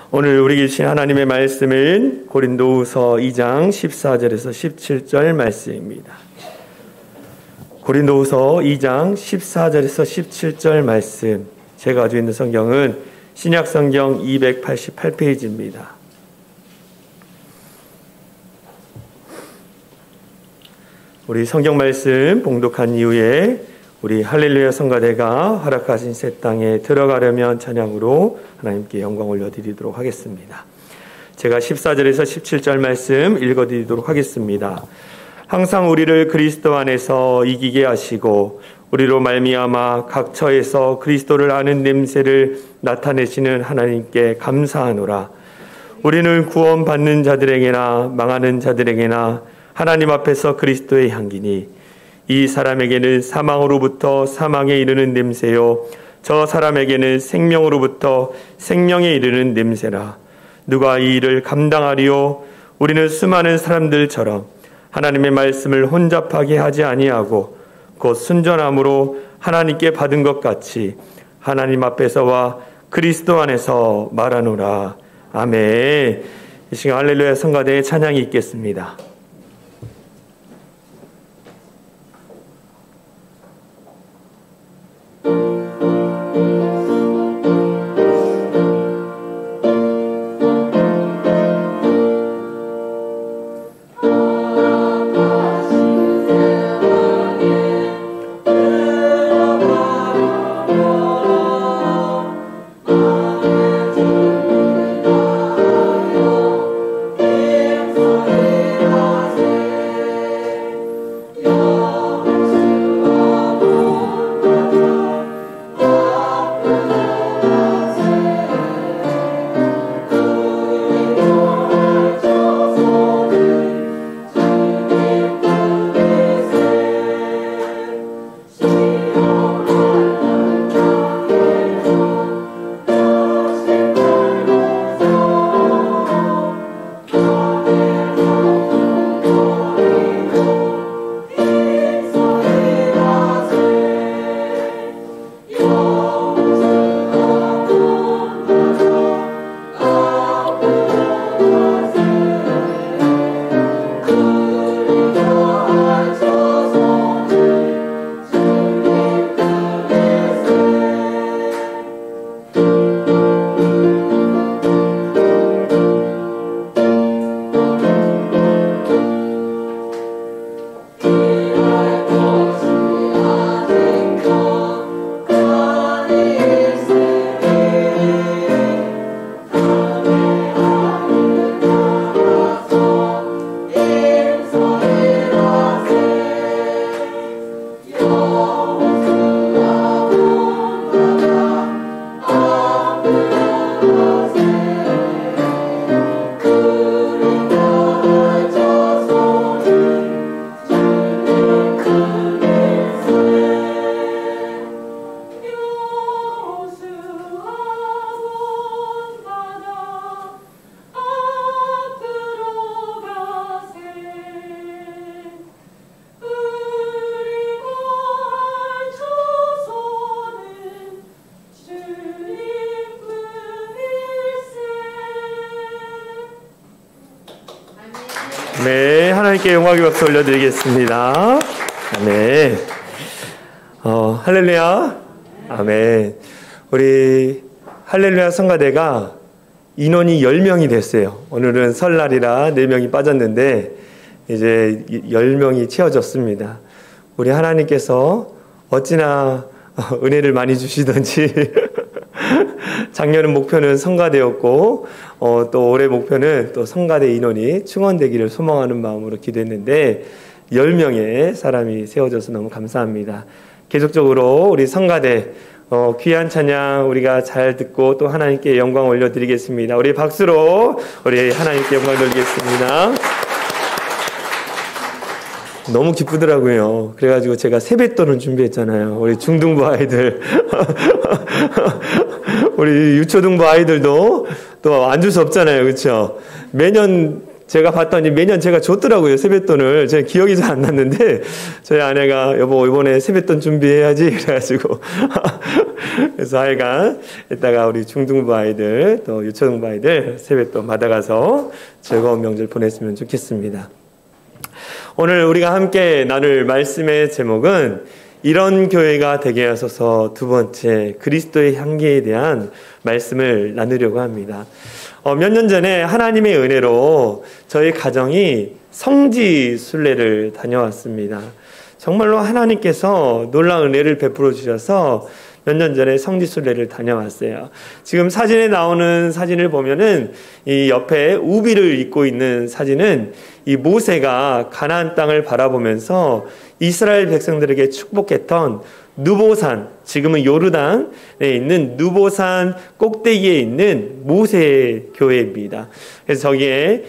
오늘 우리 계신 하나님의 말씀은 고린도후서 2장 14절에서 17절 말씀입니다. 고린도후서 2장 14절에서 17절 말씀, 제가 가지고 있는 성경은 신약성경 288페이지입니다. 우리 성경 말씀 봉독한 이후에 우리 할렐루야 성가대가 허락하신 새 땅에 들어가려면 찬양으로 하나님께 영광 올려드리도록 하겠습니다. 제가 14절에서 17절 말씀 읽어드리도록 하겠습니다. 항상 우리를 그리스도 안에서 이기게 하시고 우리로 말미암아 각 처에서 그리스도를 아는 냄새를 나타내시는 하나님께 감사하노라. 우리는 구원받는 자들에게나 망하는 자들에게나 하나님 앞에서 그리스도의 향기니 이 사람에게는 사망으로부터 사망에 이르는 냄새요 저 사람에게는 생명으로부터 생명에 이르는 냄새라. 누가 이 일을 감당하리요? 우리는 수많은 사람들처럼 하나님의 말씀을 혼잡하게 하지 아니하고 곧 순전함으로 하나님께 받은 것 같이 하나님 앞에서와 그리스도 안에서 말하노라. 아멘. 이 시간 할렐루야 성가대의 찬양이 있겠습니다. 네, 하나님께 영광의 박수 올려드리겠습니다. 아멘. 할렐루야. 아멘. 우리 할렐루야 성가대가 인원이 10명이 됐어요. 오늘은 설날이라 4명이 빠졌는데 이제 10명이 채워졌습니다. 우리 하나님께서 어찌나 은혜를 많이 주시던지 작년은 목표는 성가대였고 또 올해 목표는 또 성가대 인원이 충원되기를 소망하는 마음으로 기도했는데 10명의 사람이 세워져서 너무 감사합니다. 계속적으로 우리 성가대 귀한 찬양 우리가 잘 듣고 또 하나님께 영광 올려드리겠습니다. 우리 박수로 우리 하나님께 영광 돌리겠습니다. 너무 기쁘더라고요. 그래가지고 제가 세뱃돈을 준비했잖아요. 우리 중등부 아이들 우리 유초등부 아이들도 또 안 줄 수 없잖아요. 그렇죠? 매년 제가 봤더니 매년 제가 줬더라고요, 세뱃돈을. 제가 기억이 잘 안 났는데 저희 아내가 여보 이번에 세뱃돈 준비해야지 그래가지고 그래서 하여간 이따가 우리 중등부 아이들 또 유초등부 아이들 세뱃돈 받아가서 즐거운 명절 보냈으면 좋겠습니다. 오늘 우리가 함께 나눌 말씀의 제목은 이런 교회가 되게 하소서 두 번째, 그리스도의 향기에 대한 말씀을 나누려고 합니다. 몇 년 전에 하나님의 은혜로 저희 가정이 성지 순례를 다녀왔습니다. 정말로 하나님께서 놀라운 은혜를 베풀어 주셔서 몇 년 전에 성지 순례를 다녀왔어요. 지금 사진에 나오는 사진을 보면은 이 옆에 우비를 입고 있는 사진은 이 모세가 가나안 땅을 바라보면서 이스라엘 백성들에게 축복했던 누보산, 지금은 요르단에 있는 누보산 꼭대기에 있는 모세 교회입니다. 그래서 저기에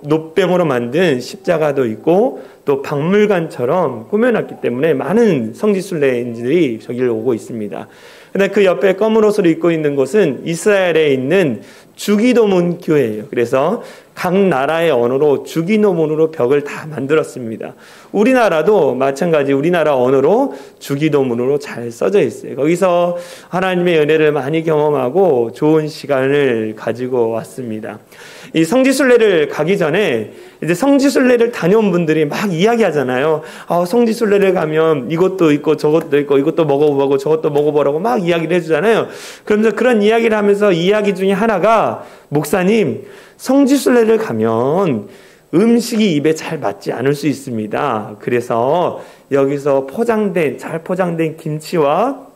놋병으로 만든 십자가도 있고 또 박물관처럼 꾸며놨기 때문에 많은 성지순례인들이 저기를 오고 있습니다. 그런데 그 옆에 검은 옷을 입고 있는 곳은 이스라엘에 있는 주기도문 교회예요. 그래서 각 나라의 언어로 주기도문으로 벽을 다 만들었습니다. 우리나라도 마찬가지 우리나라 언어로 주기도문으로 잘 써져 있어요. 거기서 하나님의 은혜를 많이 경험하고 좋은 시간을 가지고 왔습니다. 이 성지순례를 가기 전에 이제 성지순례를 다녀온 분들이 막 이야기하잖아요. 성지순례를 가면 이것도 있고 저것도 있고 이것도 먹어보고 저것도 먹어보라고 막 이야기를 해주잖아요. 그러면서 그런 이야기를 하면서 이야기 중에 하나가 목사님, 성지순례를 가면 음식이 입에 잘 맞지 않을 수 있습니다. 그래서 여기서 잘 포장된 김치와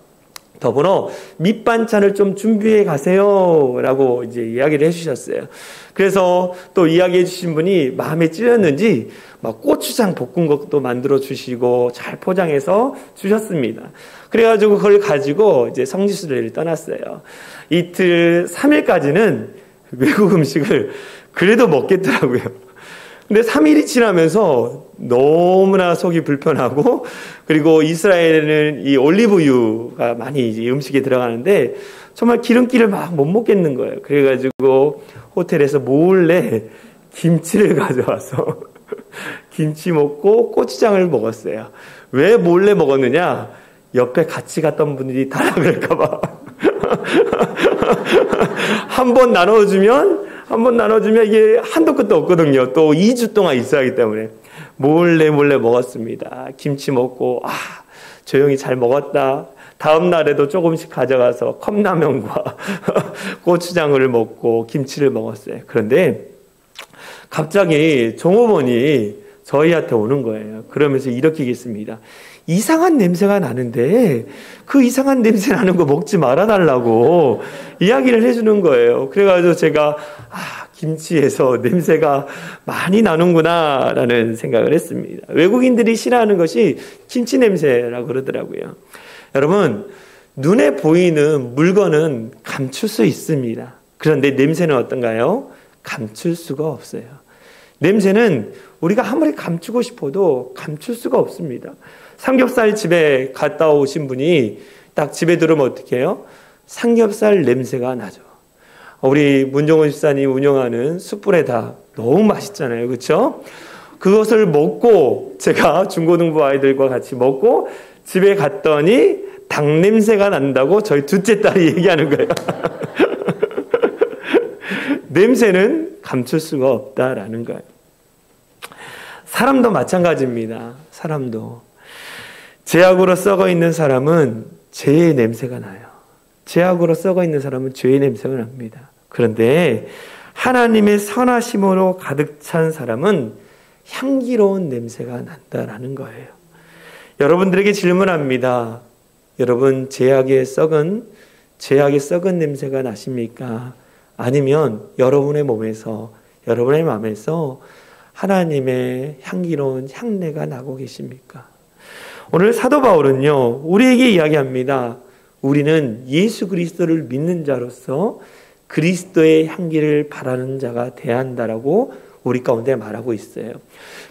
더불어 밑반찬을 좀 준비해 가세요 라고 이제 이야기를 해주셨어요. 그래서 또 이야기해 주신 분이 마음에 찔렸는지 막 고추장 볶은 것도 만들어 주시고 잘 포장해서 주셨습니다. 그래가지고 그걸 가지고 이제 성지순례를 떠났어요. 이틀 3일까지는 외국 음식을 그래도 먹겠더라고요. 근데 3일이 지나면서 너무나 속이 불편하고, 그리고 이스라엘에는 이 올리브유가 많이 이제 음식에 들어가는데 정말 기름기를 막 못 먹겠는 거예요. 그래가지고 호텔에서 몰래 김치를 가져와서 김치 먹고 고추장을 먹었어요. 왜 몰래 먹었느냐? 옆에 같이 갔던 분들이 달라 그럴까봐. 한 번 나눠주면 이게 한도 끝도 없거든요. 또 2주 동안 있어야 하기 때문에 몰래 먹었습니다. 김치 먹고 조용히 잘 먹었다. 다음 날에도 조금씩 가져가서 컵라면과 고추장을 먹고 김치를 먹었어요. 그런데 갑자기 종업원이 저희한테 오는 거예요. 그러면서 이렇게 얘기했습니다. 이상한 냄새가 나는데 그 이상한 냄새 나는 거 먹지 말아달라고 이야기를 해주는 거예요. 그래가지고 제가 김치에서 냄새가 많이 나는구나 라는 생각을 했습니다. 외국인들이 싫어하는 것이 김치 냄새라고 그러더라고요. 여러분, 눈에 보이는 물건은 감출 수 있습니다. 그런데 냄새는 어떤가요? 감출 수가 없어요. 냄새는 우리가 아무리 감추고 싶어도 감출 수가 없습니다. 삼겹살 집에 갔다 오신 분이 딱 집에 들어오면 어떻게 해요? 삼겹살 냄새가 나죠. 우리 문종원 집사님 운영하는 숯불에다 너무 맛있잖아요. 그렇죠? 그것을 먹고 제가 중고등부 아이들과 같이 먹고 집에 갔더니 닭 냄새가 난다고 저희 둘째 딸이 얘기하는 거예요. 냄새는 감출 수가 없다라는 거예요. 사람도 마찬가지입니다. 사람도. 죄악으로 썩어 있는 사람은 죄의 냄새가 나요. 죄악으로 썩어 있는 사람은 죄의 냄새가 납니다. 그런데 하나님의 선하심으로 가득 찬 사람은 향기로운 냄새가 난다라는 거예요. 여러분들에게 질문합니다. 여러분 죄악의 썩은 냄새가 나십니까? 아니면 여러분의 몸에서, 여러분의 마음에서 하나님의 향기로운 향내가 나고 계십니까? 오늘 사도 바울은요, 우리에게 이야기합니다. 우리는 예수 그리스도를 믿는 자로서 그리스도의 향기를 바라는 자가 돼야 한다라고 우리 가운데 말하고 있어요.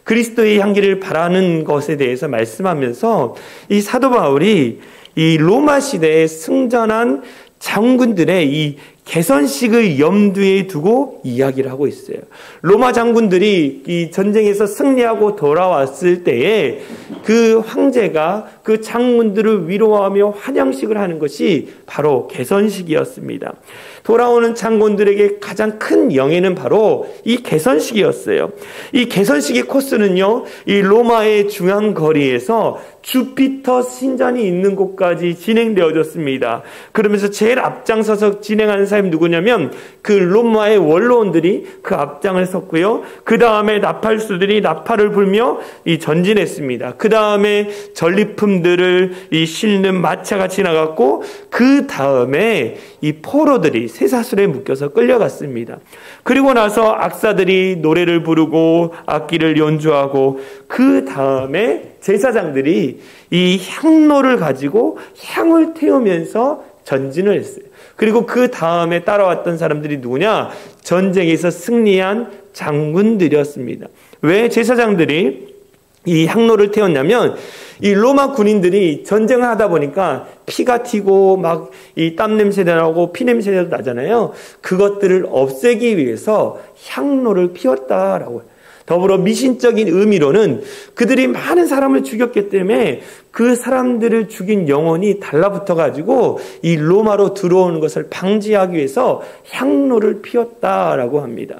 그리스도의 향기를 바라는 것에 대해서 말씀하면서 이 사도 바울이 이 로마 시대에 승전한 장군들의 이 개선식을 염두에 두고 이야기를 하고 있어요. 로마 장군들이 이 전쟁에서 승리하고 돌아왔을 때에 그 황제가 그 장군들을 위로하며 환영식을 하는 것이 바로 개선식이었습니다. 돌아오는 장군들에게 가장 큰 영예는 바로 이 개선식이었어요. 이 개선식의 코스는요, 이 로마의 중앙 거리에서 주피터 신전이 있는 곳까지 진행되어졌습니다. 그러면서 제일 앞장서서 진행하는 사람이 누구냐면 그 로마의 원로원들이 그 앞장을 섰고요. 그 다음에 나팔수들이 나팔을 불며 이 전진했습니다. 그 다음에 전리품들을 이 실는 마차가 지나갔고, 그 다음에 이 포로들이 쇠사슬에 묶여서 끌려갔습니다. 그리고 나서 악사들이 노래를 부르고 악기를 연주하고, 그 다음에 제사장들이 이 향로를 가지고 향을 태우면서 전진을 했어요. 그리고 그 다음에 따라왔던 사람들이 누구냐? 전쟁에서 승리한 장군들이었습니다. 왜 제사장들이 이 향로를 태웠냐면, 이 로마 군인들이 전쟁을 하다 보니까 피가 튀고 막 이 땀 냄새도 나고 피 냄새도 나잖아요. 그것들을 없애기 위해서 향로를 피웠다라고 해요. 더불어 미신적인 의미로는 그들이 많은 사람을 죽였기 때문에 그 사람들을 죽인 영혼이 달라붙어가지고 이 로마로 들어오는 것을 방지하기 위해서 향로를 피웠다라고 합니다.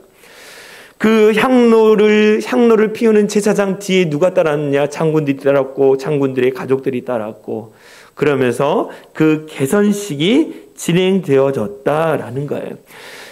그 향로를 피우는 제사장 뒤에 누가 따랐느냐? 장군들이 따랐고, 장군들의 가족들이 따랐고, 그러면서 그 개선식이 진행되어졌다라는 거예요.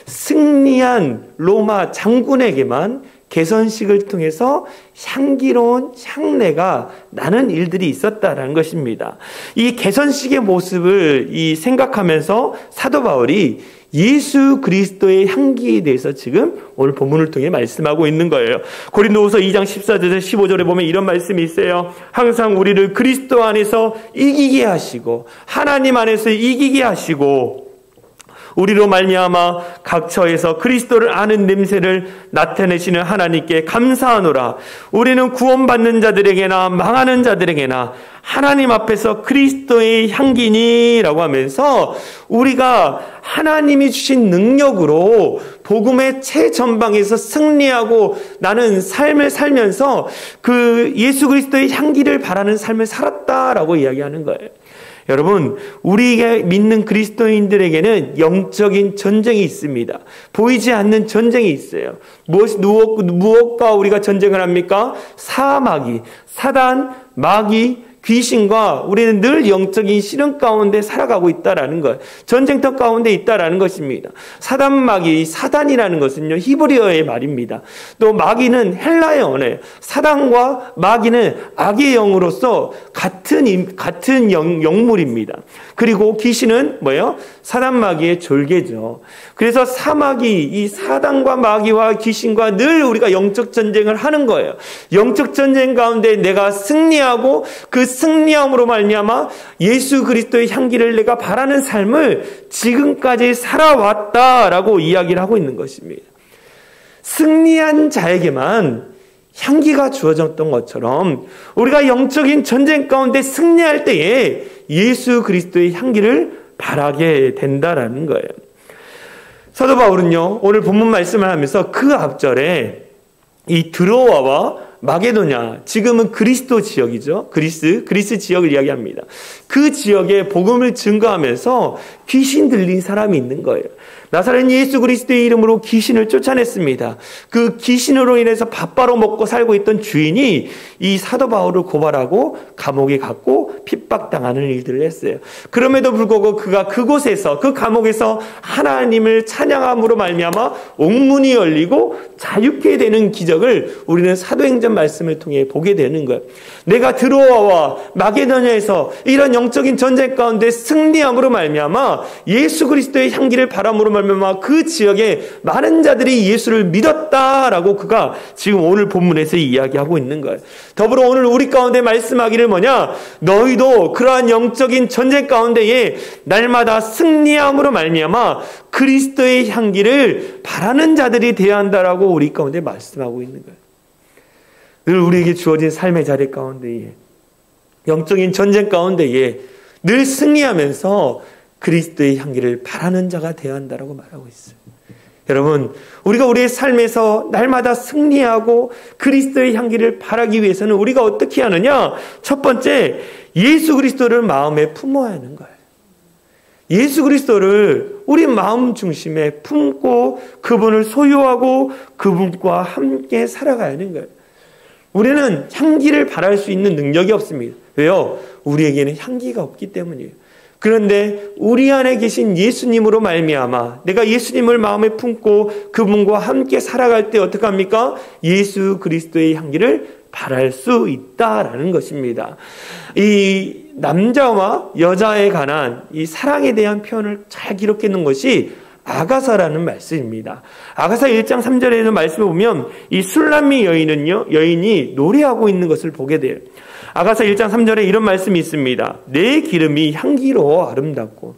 승리한 로마 장군에게만 개선식을 통해서 향기로운 향내가 나는 일들이 있었다라는 것입니다. 이 개선식의 모습을 생각하면서 사도 바울이 예수 그리스도의 향기에 대해서 지금 오늘 본문을 통해 말씀하고 있는 거예요. 고린도후서 2장 14절에서 15절에 보면 이런 말씀이 있어요. 항상 우리를 그리스도 안에서 이기게 하시고 하나님 안에서 이기게 하시고 우리로 말미암아 각 처에서 그리스도를 아는 냄새를 나타내시는 하나님께 감사하노라. 우리는 구원받는 자들에게나 망하는 자들에게나 하나님 앞에서 그리스도의 향기니라고 하면서 우리가 하나님이 주신 능력으로 복음의 최전방에서 승리하고 나는 삶을 살면서 그 예수 그리스도의 향기를 바라는 삶을 살았다라고 이야기하는 거예요. 여러분, 우리가 믿는 그리스도인들에게는 영적인 전쟁이 있습니다. 보이지 않는 전쟁이 있어요. 무엇과 우리가 전쟁을 합니까? 사마귀, 사단, 마귀, 귀신과 우리는 늘 영적인 시련 가운데 살아가고 있다라는 것, 전쟁터 가운데 있다라는 것입니다. 사단 마귀, 사단이라는 것은요 히브리어의 말입니다. 또 마귀는 헬라의 언어예요. 사단과 마귀는 악의 영으로서 같은 영물입니다. 그리고 귀신은 뭐예요? 사단 마귀의 졸개죠. 그래서 사마귀, 이 사단과 마귀와 귀신과 늘 우리가 영적 전쟁을 하는 거예요. 영적 전쟁 가운데 내가 승리하고 그 승리함으로 말미암아 예수 그리스도의 향기를 내가 바라는 삶을 지금까지 살아왔다라고 이야기를 하고 있는 것입니다. 승리한 자에게만 향기가 주어졌던 것처럼 우리가 영적인 전쟁 가운데 승리할 때에 예수 그리스도의 향기를 바라게 된다라는 거예요. 사도 바울은요, 오늘 본문 말씀을 하면서 그 앞절에 이 드로아와 마게도냐, 지금은 그리스도 지역이죠. 그리스 지역을 이야기합니다. 그 지역에 복음을 증거하면서 귀신 들린 사람이 있는 거예요. 나사렛 예수 그리스도의 이름으로 귀신을 쫓아냈습니다. 그 귀신으로 인해서 밥 바로 먹고 살고 있던 주인이 이 사도 바울을 고발하고 감옥에 갔고 핍박당하는 일들을 했어요. 그럼에도 불구하고 그가 그곳에서, 그 감옥에서 하나님을 찬양함으로 말미암아 옥문이 열리고 자유케 되는 기적을 우리는 사도행전 말씀을 통해 보게 되는 거예요. 내가 드로아와 마게도냐에서 이런 영적인 전쟁 가운데 승리함으로 말미암아 예수 그리스도의 향기를 바람으로 말미암아 그 지역에 많은 자들이 예수를 믿었다라고 그가 지금 오늘 본문에서 이야기하고 있는 거예요. 더불어 오늘 우리 가운데 말씀하기를 뭐냐? 너희도 그러한 영적인 전쟁 가운데에 날마다 승리함으로 말미암아 그리스도의 향기를 바라는 자들이 되어야 한다라고 우리 가운데 말씀하고 있는 거예요. 늘 우리에게 주어진 삶의 자리 가운데에, 영적인 전쟁 가운데에 늘 승리하면서 그리스도의 향기를 바라는 자가 되어야 한다라고 말하고 있어요. 여러분, 우리가 우리의 삶에서 날마다 승리하고 그리스도의 향기를 바라기 위해서는 우리가 어떻게 하느냐? 첫 번째, 예수 그리스도를 마음에 품어야 하는 거예요. 예수 그리스도를 우리 마음 중심에 품고 그분을 소유하고 그분과 함께 살아가야 하는 거예요. 우리는 향기를 바랄 수 있는 능력이 없습니다. 왜요? 우리에게는 향기가 없기 때문이에요. 그런데 우리 안에 계신 예수님으로 말미암아 내가 예수님을 마음에 품고 그분과 함께 살아갈 때 어떻게 합니까? 예수 그리스도의 향기를 바랄 수 있다라는 것입니다. 이 남자와 여자에 관한 이 사랑에 대한 표현을 잘 기록해 놓은 것이 아가사라는 말씀입니다. 아가사 1장 3절에는 말씀을 보면 이 술람미 여인이 노래하고 있는 것을 보게 돼요. 아가사 1장 3절에 이런 말씀이 있습니다. 내 기름이 향기로워 아름답고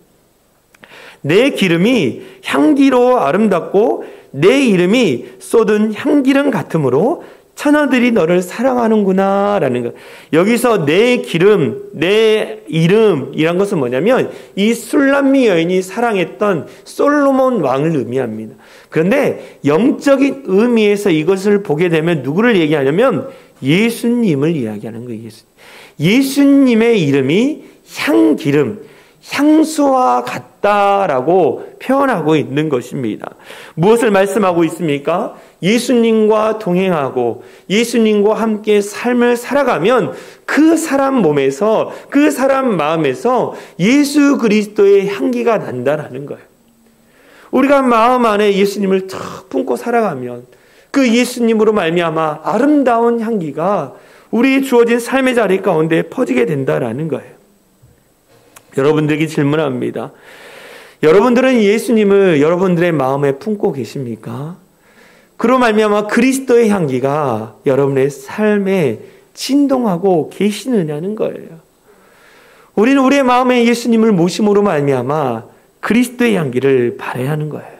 내 기름이 향기로워 아름답고 내 이름이 쏟은 향기름 같으므로 처녀들이 너를 사랑하는구나 라는 것. 여기서 내 기름, 내 이름이란 것은 뭐냐면 이 술람미 여인이 사랑했던 솔로몬 왕을 의미합니다. 그런데 영적인 의미에서 이것을 보게 되면 누구를 얘기하냐면 예수님을 이야기하는 거예요. 예수님의 이름이 향기름, 향수와 같다라고 표현하고 있는 것입니다. 무엇을 말씀하고 있습니까? 예수님과 동행하고 예수님과 함께 삶을 살아가면 그 사람 몸에서, 그 사람 마음에서 예수 그리스도의 향기가 난다라는 거예요. 우리가 마음 안에 예수님을 탁 품고 살아가면 그 예수님으로 말미암아 아름다운 향기가 우리 주어진 삶의 자리 가운데 퍼지게 된다라는 거예요. 여러분들에게 질문합니다. 여러분들은 예수님을 여러분들의 마음에 품고 계십니까? 그로 말미암아 그리스도의 향기가 여러분의 삶에 진동하고 계시느냐는 거예요. 우리는 우리의 마음에 예수님을 모심으로 말미암아 그리스도의 향기를 발해야 하는 거예요.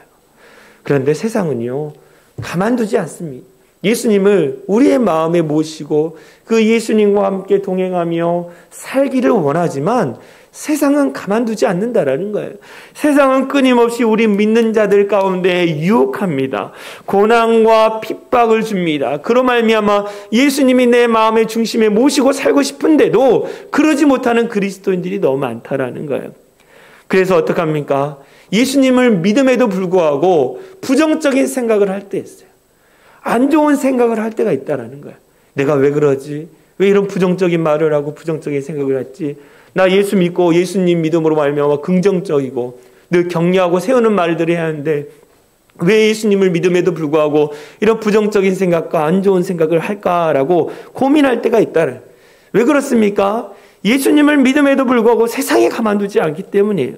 그런데 세상은요, 가만두지 않습니다. 예수님을 우리의 마음에 모시고 그 예수님과 함께 동행하며 살기를 원하지만 세상은 가만두지 않는다라는 거예요. 세상은 끊임없이 우리 믿는 자들 가운데 유혹합니다. 고난과 핍박을 줍니다. 그로 말미암아 예수님이 내 마음의 중심에 모시고 살고 싶은데도 그러지 못하는 그리스도인들이 너무 많다라는 거예요. 그래서 어떡합니까? 예수님을 믿음에도 불구하고 부정적인 생각을 할 때 있어요. 안 좋은 생각을 할 때가 있다라는 거예요. 내가 왜 그러지? 왜 이런 부정적인 말을 하고 부정적인 생각을 했지? 나 예수 믿고 예수님 믿음으로 말미암아 긍정적이고 늘 격려하고 세우는 말들을 해야 하는데 왜 예수님을 믿음에도 불구하고 이런 부정적인 생각과 안 좋은 생각을 할까라고 고민할 때가 있다. 왜 그렇습니까? 예수님을 믿음에도 불구하고 세상에 가만두지 않기 때문이에요.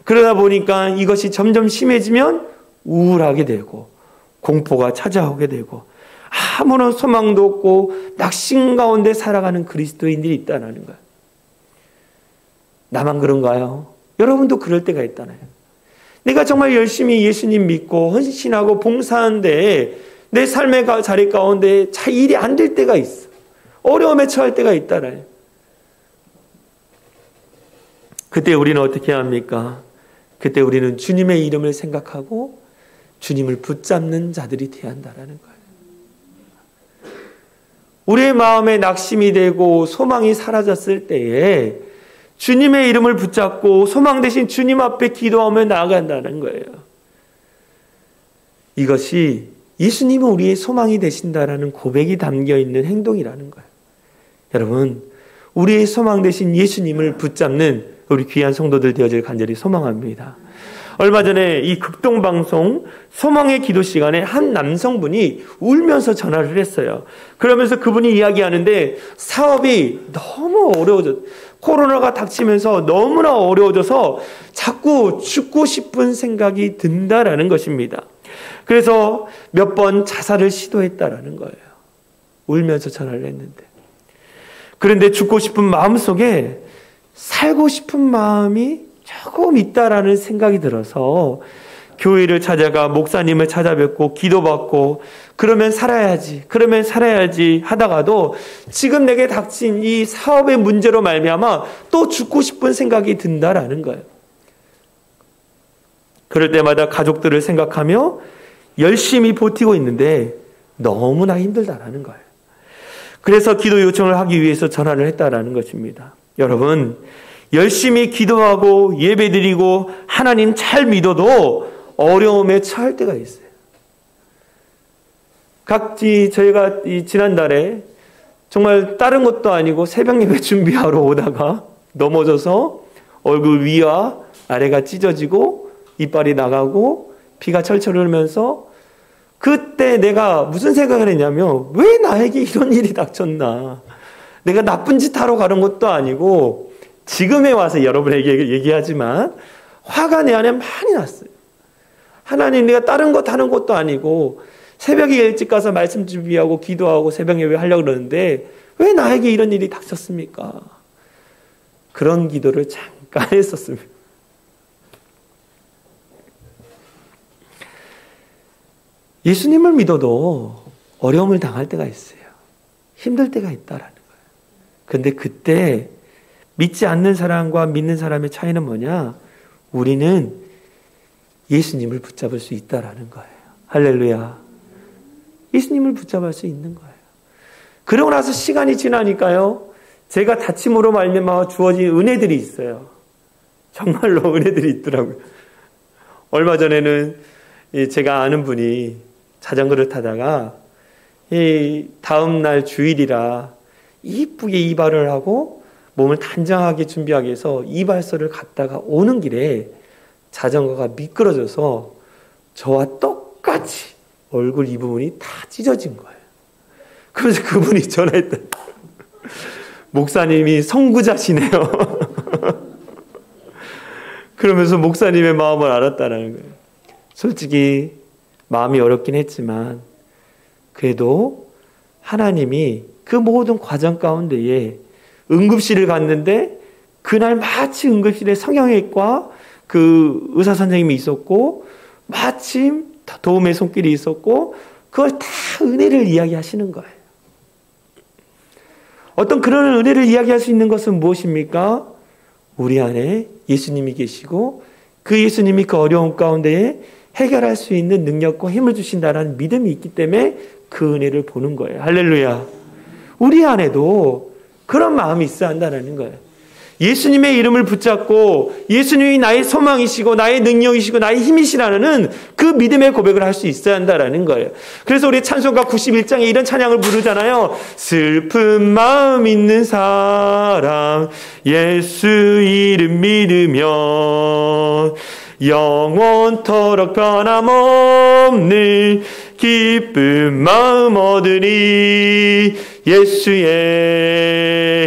그러다 보니까 이것이 점점 심해지면 우울하게 되고 공포가 찾아오게 되고 아무런 소망도 없고 낙심 가운데 살아가는 그리스도인들이 있다는 거예요. 나만 그런가요? 여러분도 그럴 때가 있잖아요. 내가 정말 열심히 예수님 믿고 헌신하고 봉사하는데 내 삶의 자리 가운데 잘 일이 안 될 때가 있어. 어려움에 처할 때가 있잖아요. 그때 우리는 어떻게 해야 합니까? 그때 우리는 주님의 이름을 생각하고 주님을 붙잡는 자들이 되어야 한다는 거예요. 우리의 마음에 낙심이 되고 소망이 사라졌을 때에 주님의 이름을 붙잡고 소망 대신 주님 앞에 기도하며 나아간다는 거예요. 이것이 예수님은 우리의 소망이 되신다라는 고백이 담겨있는 행동이라는 거예요. 여러분, 우리의 소망 대신 예수님을 붙잡는 우리 귀한 성도들 되어질 간절히 소망합니다. 얼마 전에 이 극동방송 소망의 기도 시간에 한 남성분이 울면서 전화를 했어요. 그러면서 그분이 이야기하는데 사업이 너무 어려워졌어요. 코로나가 닥치면서 너무나 어려워져서 자꾸 죽고 싶은 생각이 든다라는 것입니다. 그래서 몇 번 자살을 시도했다라는 거예요. 울면서 전화를 했는데. 그런데 죽고 싶은 마음속에 살고 싶은 마음이 조금 있다라는 생각이 들어서 교회를 찾아가 목사님을 찾아뵙고 기도받고 그러면 살아야지 하다가도 지금 내게 닥친 이 사업의 문제로 말미암아 또 죽고 싶은 생각이 든다라는 거예요. 그럴 때마다 가족들을 생각하며 열심히 버티고 있는데 너무나 힘들다라는 거예요. 그래서 기도 요청을 하기 위해서 전화를 했다라는 것입니다. 여러분, 열심히 기도하고 예배드리고 하나님 잘 믿어도 어려움에 처할 때가 있어요. 각지 저희가 지난달에 정말 다른 것도 아니고 새벽 예배 준비하러 오다가 넘어져서 얼굴 위와 아래가 찢어지고 이빨이 나가고 피가 철철 흘면서 그때 내가 무슨 생각을 했냐면 왜 나에게 이런 일이 닥쳤나. 내가 나쁜 짓 하러 가는 것도 아니고 지금에 와서 여러분에게 얘기하지만 화가 내 안에 많이 났어요. 하나님, 내가 다른 것 하는 것도 아니고 새벽에 일찍 가서 말씀 준비하고 기도하고 새벽 예배 하려고 그러는데 왜 나에게 이런 일이 닥쳤습니까? 그런 기도를 잠깐 했었습니다. 예수님을 믿어도 어려움을 당할 때가 있어요. 힘들 때가 있다라는 거예요. 그런데 그때 믿지 않는 사람과 믿는 사람의 차이는 뭐냐? 우리는 예수님을 붙잡을 수 있다라는 거예요. 할렐루야. 예수님을 붙잡을 수 있는 거예요. 그러고 나서 시간이 지나니까요, 제가 다침으로 말미암아 주어진 은혜들이 있어요. 정말로 은혜들이 있더라고요. 얼마 전에는 제가 아는 분이 자전거를 타다가 다음 날 주일이라 이쁘게 이발을 하고 몸을 단정하게 준비하기 위해서 이발소를 갔다가 오는 길에 자전거가 미끄러져서 저와 똑같이 얼굴 이 부분이 다 찢어진 거예요. 그래서 그분이 전화했더니 목사님이 선구자시네요. 그러면서 목사님의 마음을 알았다는 거예요. 솔직히 마음이 어렵긴 했지만 그래도 하나님이 그 모든 과정 가운데에 응급실을 갔는데 그날 마침 응급실에 성형외과 그 의사 선생님이 있었고 마침 도움의 손길이 있었고 그걸 다 은혜를 이야기하시는 거예요. 어떤 그런 은혜를 이야기할 수 있는 것은 무엇입니까? 우리 안에 예수님이 계시고 그 예수님이 그 어려움 가운데에 해결할 수 있는 능력과 힘을 주신다는 믿음이 있기 때문에 그 은혜를 보는 거예요. 할렐루야. 우리 안에도 그런 마음이 있어야 한다는 거예요. 예수님의 이름을 붙잡고 예수님이 나의 소망이시고 나의 능력이시고 나의 힘이시라는 그 믿음의 고백을 할 수 있어야 한다는 거예요. 그래서 우리 찬송가 91장에 이런 찬양을 부르잖아요. 슬픈 마음 있는 사람 예수 이름 믿으면 영원토록 변함없는 기쁜 마음 얻으리. 예수의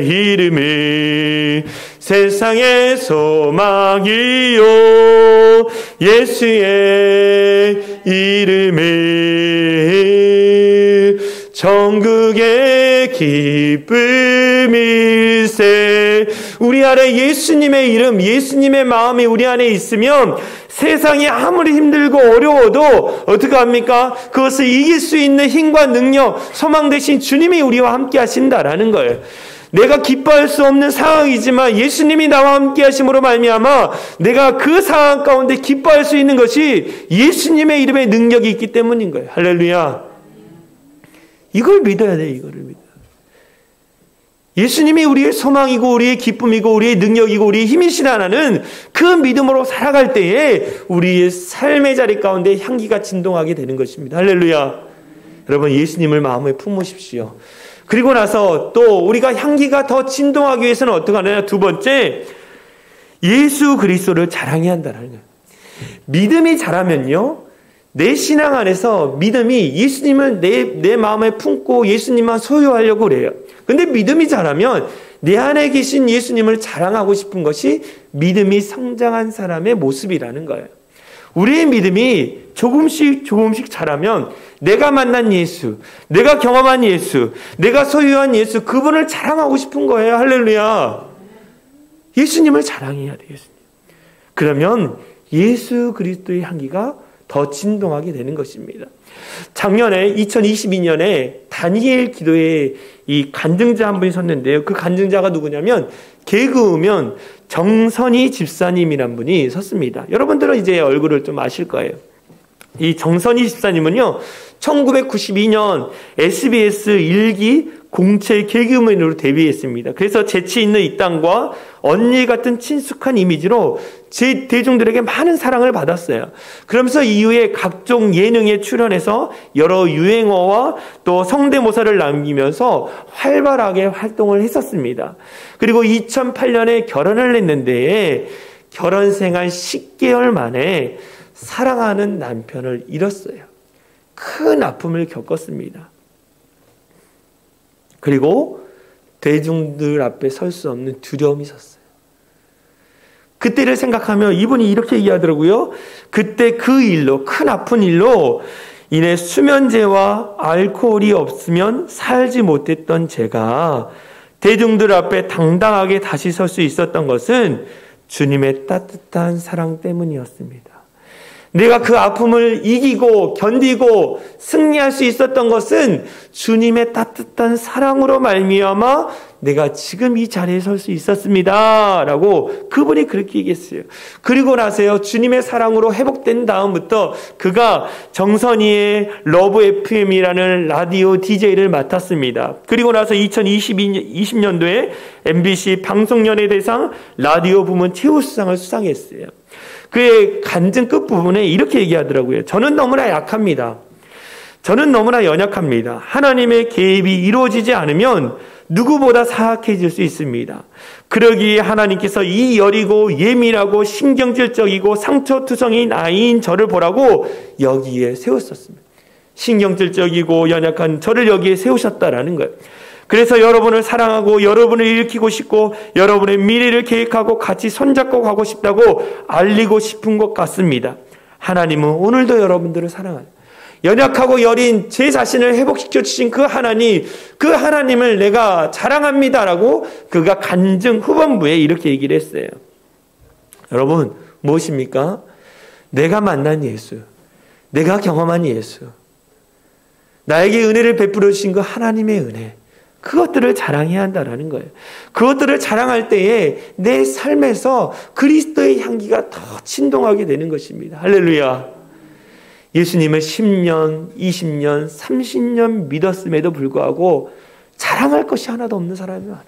이름을 세상의 소망이요 예수의 이름을 전국의 기쁨일세. 우리 안에 예수님의 이름, 예수님의 마음이 우리 안에 있으면 세상이 아무리 힘들고 어려워도 어떻게 합니까? 그것을 이길 수 있는 힘과 능력, 소망 대신 주님이 우리와 함께 하신다라는 거예요. 내가 기뻐할 수 없는 상황이지만 예수님이 나와 함께 하심으로 말미암아 내가 그 상황 가운데 기뻐할 수 있는 것이 예수님의 이름의 능력이 있기 때문인 거예요. 할렐루야. 이걸 믿어야 돼. 이거를 믿어야 돼. 예수님이 우리의 소망이고 우리의 기쁨이고 우리의 능력이고 우리의 힘이시라는 그 믿음으로 살아갈 때에 우리의 삶의 자리 가운데 향기가 진동하게 되는 것입니다. 할렐루야. 여러분, 예수님을 마음에 품으십시오. 그리고 나서 또 우리가 향기가 더 진동하기 위해서는 어떻게 하느냐? 두 번째, 예수 그리스도를 자랑해야 한다는 거예요. 믿음이 자라면요, 내 신앙 안에서 믿음이 예수님을 내 마음에 품고 예수님만 소유하려고 그래요. 근데 믿음이 자라면 내 안에 계신 예수님을 자랑하고 싶은 것이 믿음이 성장한 사람의 모습이라는 거예요. 우리의 믿음이 조금씩 자라면 내가 만난 예수, 내가 경험한 예수, 내가 소유한 예수, 그분을 자랑하고 싶은 거예요. 할렐루야. 예수님을 자랑해야 돼요. 예수님. 그러면 예수 그리스도의 향기가 더 진동하게 되는 것입니다. 작년에 2022년에 다니엘 기도에 이 간증자 한 분이 섰는데요. 그 간증자가 누구냐면 개그우면 정선희 집사님이란 분이 섰습니다. 여러분들은 이제 얼굴을 좀 아실 거예요. 이 정선희 집사님은요, 1992년 SBS 1기 공채 개그맨으로 데뷔했습니다. 그래서 재치 있는 입담과 언니 같은 친숙한 이미지로 대중들에게 많은 사랑을 받았어요. 그러면서 이후에 각종 예능에 출연해서 여러 유행어와 또 성대모사를 남기면서 활발하게 활동을 했었습니다. 그리고 2008년에 결혼을 했는데 결혼 생활 10개월 만에 사랑하는 남편을 잃었어요. 큰 아픔을 겪었습니다. 그리고 대중들 앞에 설 수 없는 두려움이 있었어요. 그때를 생각하며 이분이 이렇게 얘기하더라고요. 그때 그 일로, 큰 아픈 일로 인해 수면제와 알코올이 없으면 살지 못했던 제가 대중들 앞에 당당하게 다시 설 수 있었던 것은 주님의 따뜻한 사랑 때문이었습니다. 내가 그 아픔을 이기고 견디고 승리할 수 있었던 것은 주님의 따뜻한 사랑으로 말미암아 내가 지금 이 자리에 설 수 있었습니다. 라고 그분이 그렇게 얘기했어요. 그리고 나서요, 주님의 사랑으로 회복된 다음부터 그가 정선희의 러브 FM이라는 라디오 DJ를 맡았습니다. 그리고 나서 2020년도에 MBC 방송연예대상 라디오 부문 최우수상을 수상했어요. 그의 간증 끝부분에 이렇게 얘기하더라고요. 저는 너무나 약합니다. 저는 너무나 연약합니다. 하나님의 개입이 이루어지지 않으면 누구보다 사악해질 수 있습니다. 그러기에 하나님께서 이 여리고 예민하고 신경질적이고 상처투성인 아이인 저를 보라고 여기에 세웠었습니다. 신경질적이고 연약한 저를 여기에 세우셨다라는 거예요. 그래서 여러분을 사랑하고 여러분을 일으키고 싶고 여러분의 미래를 계획하고 같이 손잡고 가고 싶다고 알리고 싶은 것 같습니다. 하나님은 오늘도 여러분들을 사랑하는, 연약하고 여린 제 자신을 회복시켜 주신 그 하나님을 내가 자랑합니다라고 그가 간증 후반부에 이렇게 얘기를 했어요. 여러분, 무엇입니까? 내가 만난 예수, 내가 경험한 예수, 나에게 은혜를 베풀어 주신 그 하나님의 은혜, 그것들을 자랑해야 한다는 거예요. 그것들을 자랑할 때에 내 삶에서 그리스도의 향기가 더 진동하게 되는 것입니다. 할렐루야. 예수님을 10년, 20년, 30년 믿었음에도 불구하고 자랑할 것이 하나도 없는 사람이 많아요.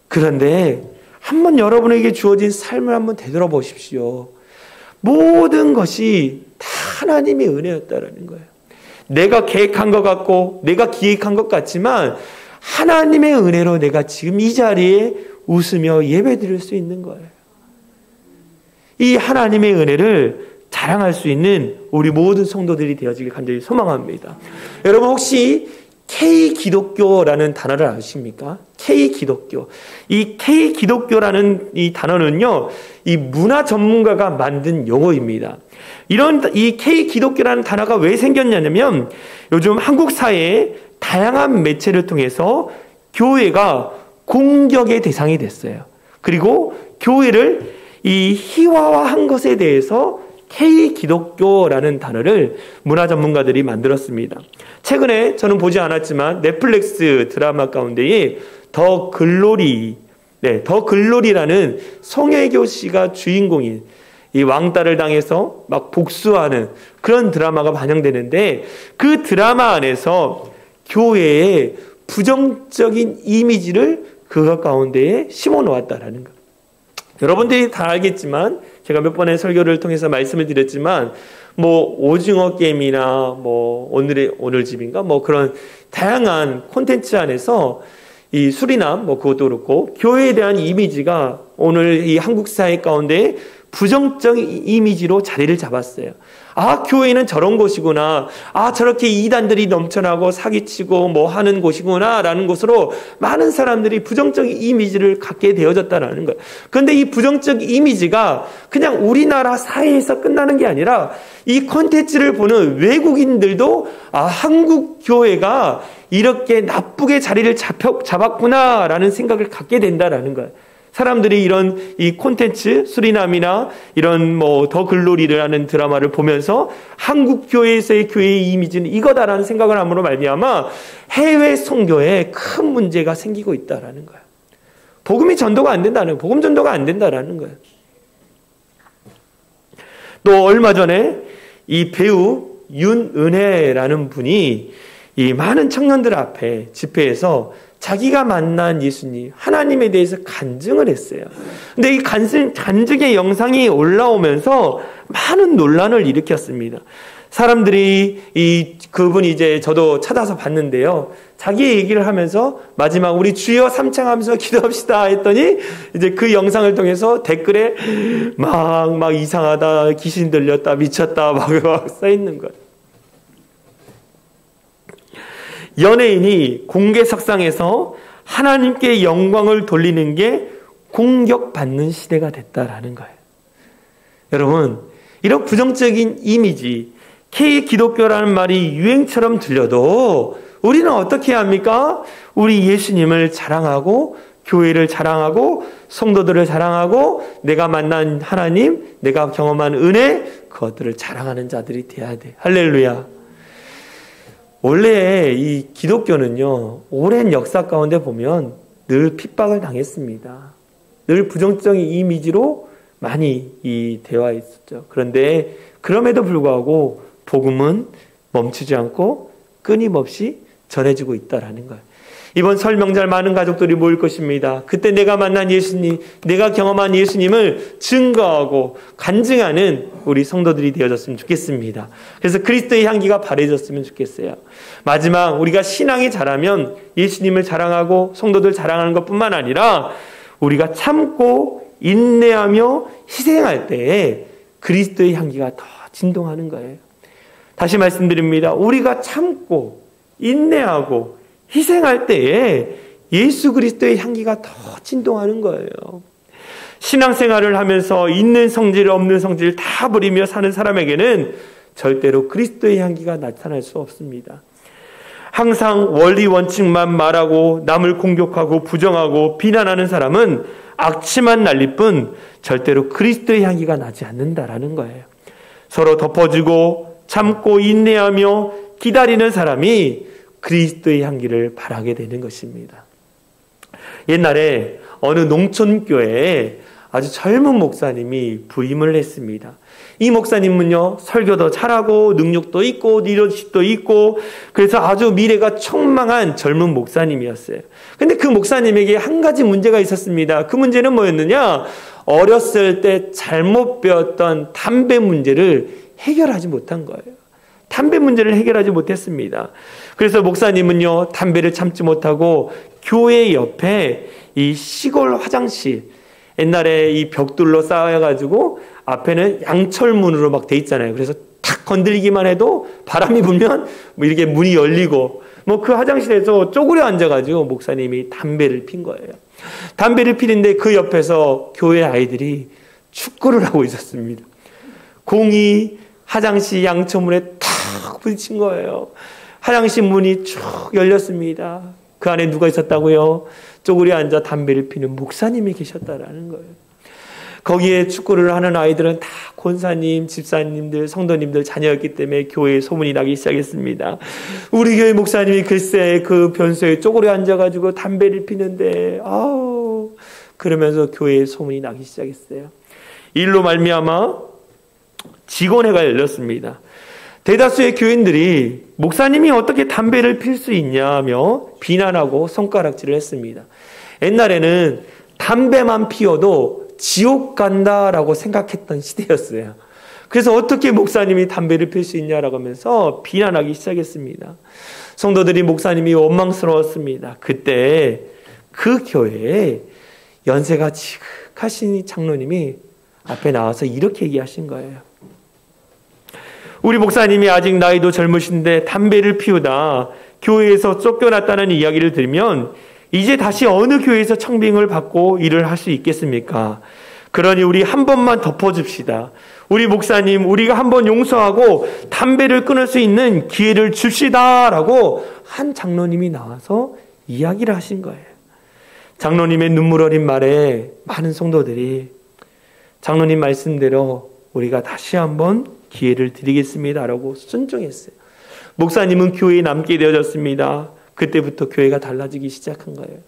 그런데 한번 여러분에게 주어진 삶을 한번 되돌아보십시오. 모든 것이 다 하나님의 은혜였다라는 거예요. 내가 계획한 것 같고 내가 기획한 것 같지만 하나님의 은혜로 내가 지금 이 자리에 웃으며 예배드릴 수 있는 거예요. 이 하나님의 은혜를 자랑할 수 있는 우리 모든 성도들이 되어지길 간절히 소망합니다. 여러분, 혹시 K기독교라는 단어를 아십니까? K기독교. 이 K기독교라는 이 단어는요, 이 문화 전문가가 만든 용어입니다. 이 K기독교라는 단어가 왜 생겼냐면 요즘 한국 사회에 다양한 매체를 통해서 교회가 공격의 대상이 됐어요. 그리고 교회를 이 희화화한 것에 대해서 K기독교라는 단어를 문화 전문가들이 만들었습니다. 최근에 저는 보지 않았지만 넷플릭스 드라마 가운데에 더 글로리라는 송혜교 씨가 주인공인 이 왕따를 당해서 막 복수하는 그런 드라마가 반영되는데 그 드라마 안에서 교회의 부정적인 이미지를 그것 가운데에 심어 놓았다라는 것. 여러분들이 다 알겠지만 제가 몇 번의 설교를 통해서 말씀을 드렸지만 뭐 오징어 게임이나 뭐 오늘 집인가 뭐 그런 다양한 콘텐츠 안에서 이 수리남 뭐 그것도 그렇고 교회에 대한 이미지가 오늘 이 한국 사회 가운데 부정적인 이미지로 자리를 잡았어요. 아, 교회는 저런 곳이구나. 아, 저렇게 이단들이 넘쳐나고 사기치고 뭐 하는 곳이구나 라는 것으로 많은 사람들이 부정적인 이미지를 갖게 되어졌다는 거예요. 그런데 이 부정적 이미지가 그냥 우리나라 사회에서 끝나는 게 아니라 이 콘텐츠를 보는 외국인들도 아, 한국 교회가 이렇게 나쁘게 자리를 잡았구나 라는 생각을 갖게 된다라는 거예요. 사람들이 이런 이 콘텐츠 수리남이나 이런 뭐 더 글로리라는 드라마를 보면서 한국 교회에서의 교회의 이미지는 이거다라는 생각을 함으로 말미암아 해외 선교에 큰 문제가 생기고 있다라는 거예요. 복음이 전도가 안 된다는, 복음 전도가 안 된다라는 거예요. 또 얼마 전에 이 배우 윤은혜라는 분이 이 많은 청년들 앞에 집회에서 자기가 만난 예수님, 하나님에 대해서 간증을 했어요. 근데 이 간증의 영상이 올라오면서 많은 논란을 일으켰습니다. 사람들이 그분이 이제 저도 찾아서 봤는데요. 자기 얘기를 하면서 마지막 우리 주여 삼창하면서 기도합시다 했더니 이제 그 영상을 통해서 댓글에 막 이상하다, 귀신 들렸다, 미쳤다 막 써 있는 거예요. 연예인이 공개석상에서 하나님께 영광을 돌리는 게 공격받는 시대가 됐다라는 거예요. 여러분, 이런 부정적인 이미지, K기독교라는 말이 유행처럼 들려도 우리는 어떻게 합니까? 우리 예수님을 자랑하고 교회를 자랑하고 성도들을 자랑하고 내가 만난 하나님, 내가 경험한 은혜, 그것들을 자랑하는 자들이 돼야 돼. 할렐루야. 원래 이 기독교는요, 오랜 역사 가운데 보면 늘 핍박을 당했습니다. 늘 부정적인 이미지로 많이 되어 있었죠. 그런데 그럼에도 불구하고 복음은 멈추지 않고 끊임없이 전해지고 있다라는 거예요. 이번 설 명절 많은 가족들이 모일 것입니다. 그때 내가 만난 예수님, 내가 경험한 예수님을 증거하고 간증하는 우리 성도들이 되어졌으면 좋겠습니다. 그래서 그리스도의 향기가 바래졌으면 좋겠어요. 마지막 우리가 신앙이 자라면 예수님을 자랑하고 성도들 자랑하는 것뿐만 아니라 우리가 참고 인내하며 희생할 때에 그리스도의 향기가 더 진동하는 거예요. 다시 말씀드립니다. 우리가 참고 인내하고 희생할 때에 예수 그리스도의 향기가 더 진동하는 거예요. 신앙생활을 하면서 있는 성질 없는 성질 다 버리며 사는 사람에게는 절대로 그리스도의 향기가 나타날 수 없습니다. 항상 원리 원칙만 말하고 남을 공격하고 부정하고 비난하는 사람은 악취만 날릴 뿐 절대로 그리스도의 향기가 나지 않는다라는 거예요. 서로 덮어주고 참고 인내하며 기다리는 사람이 그리스도의 향기를 발하게 되는 것입니다. 옛날에 어느 농촌교회에 아주 젊은 목사님이 부임을 했습니다. 이 목사님은요, 설교도 잘하고 능력도 있고 리더십도 있고 그래서 아주 미래가 촉망한 젊은 목사님이었어요. 근데 그 목사님에게 한 가지 문제가 있었습니다. 그 문제는 뭐였느냐? 어렸을 때 잘못 배웠던 담배 문제를 해결하지 못한 거예요. 담배 문제를 해결하지 못했습니다. 그래서 목사님은요, 담배를 참지 못하고 교회 옆에 이 시골 화장실, 옛날에 이 벽돌로 쌓여가지고 앞에는 양철문으로 막 돼 있잖아요. 그래서 탁 건드리기만 해도 바람이 불면 뭐 이렇게 문이 열리고 뭐 그 화장실에서 쪼그려 앉아가지고 목사님이 담배를 핀 거예요. 담배를 피는데 그 옆에서 교회 아이들이 축구를 하고 있었습니다. 공이 화장실 양철문에 탁 부딪힌 거예요. 화장실 문이 쭉 열렸습니다. 그 안에 누가 있었다고요? 쪼그려 앉아 담배를 피는 목사님이 계셨다라는 거예요. 거기에 축구를 하는 아이들은 다 권사님, 집사님들, 성도님들 자녀였기 때문에 교회에 소문이 나기 시작했습니다. 우리 교회 목사님이 글쎄 그 변소에 쪼그려 앉아가지고 담배를 피는데 그러면서 교회에 소문이 나기 시작했어요. 일로 말미암아 직원회가 열렸습니다. 대다수의 교인들이 목사님이 어떻게 담배를 필 수 있냐며 비난하고 손가락질을 했습니다. 옛날에는 담배만 피워도 지옥 간다라고 생각했던 시대였어요. 그래서 어떻게 목사님이 담배를 필 수 있냐라고 하면서 비난하기 시작했습니다. 성도들이 목사님이 원망스러웠습니다. 그때 그 교회에 연세가 지극하신 장로님이 앞에 나와서 이렇게 얘기하신 거예요. 우리 목사님이 아직 나이도 젊으신데 담배를 피우다 교회에서 쫓겨났다는 이야기를 들으면 이제 다시 어느 교회에서 청빙을 받고 일을 할 수 있겠습니까? 그러니 우리 한 번만 덮어줍시다. 우리 목사님, 우리가 한 번 용서하고 담배를 끊을 수 있는 기회를 줍시다라고 한 장로님이 나와서 이야기를 하신 거예요. 장로님의 눈물 어린 말에 많은 성도들이 장로님 말씀대로 우리가 다시 한번 기회를 드리겠습니다라고 순종했어요. 목사님은 교회에 남게 되어졌습니다. 그때부터 교회가 달라지기 시작한 거예요.